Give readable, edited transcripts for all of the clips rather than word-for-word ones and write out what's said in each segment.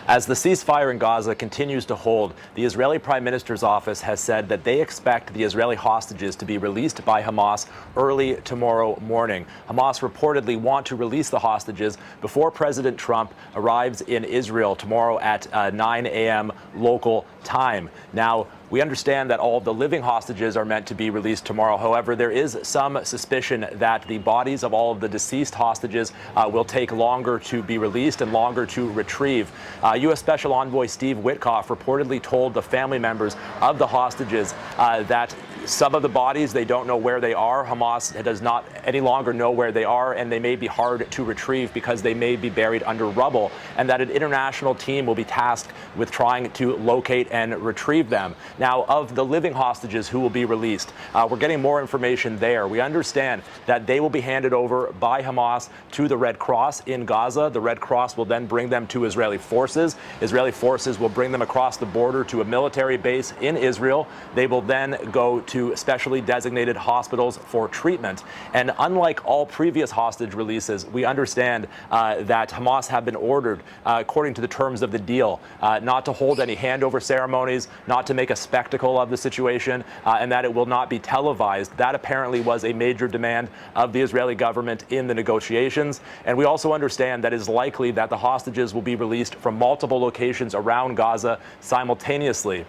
As the ceasefire in Gaza continues to hold, the Israeli Prime Minister's office has said that they expect the Israeli hostages to be released by Hamas early tomorrow morning. Hamas reportedly want to release the hostages before President Trump arrives in Israel tomorrow at 9 a.m. local time. Now, we understand that all of the living hostages are meant to be released tomorrow. However, there is some suspicion that the bodies of all of the deceased hostages will take longer to be released and longer to retrieve. U.S. Special Envoy Steve Witkoff reportedly told the family members of the hostages that some of the bodies, they don't know where they are. Hamas does not any longer know where they are, and they may be hard to retrieve because they may be buried under rubble, and that an international team will be tasked with trying to locate and retrieve them. Now, of the living hostages who will be released, we're getting more information there. We understand that they will be handed over by Hamas to the Red Cross in Gaza. The Red Cross will then bring them to Israeli forces. Israeli forces will bring them across the border to a military base in Israel. They will then go to specially designated hospitals for treatment. And unlike all previous hostage releases, we understand that Hamas have been ordered, according to the terms of the deal, not to hold any handover ceremonies, not to make a spectacle of the situation, and that it will not be televised. That apparently was a major demand of the Israeli government in the negotiations. And we also understand that it is likely that the hostages will be released from multiple locations around Gaza simultaneously.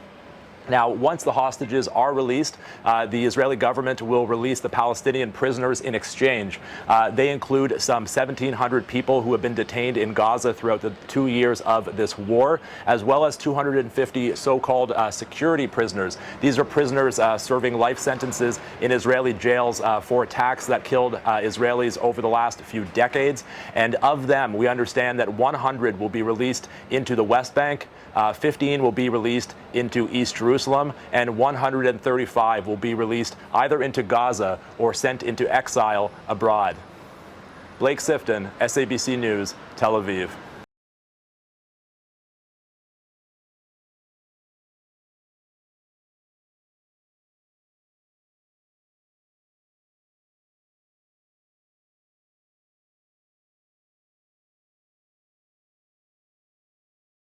Now, once the hostages are released, the Israeli government will release the Palestinian prisoners in exchange. They include some 1,700 people who have been detained in Gaza throughout the 2 years of this war, as well as 250 so-called security prisoners. These are prisoners serving life sentences in Israeli jails for attacks that killed Israelis over the last few decades. And of them, we understand that 100 will be released into the West Bank, 15 will be released into East Jerusalem, and 135 will be released either into Gaza or sent into exile abroad. Blake Sifton, SABC News, Tel Aviv.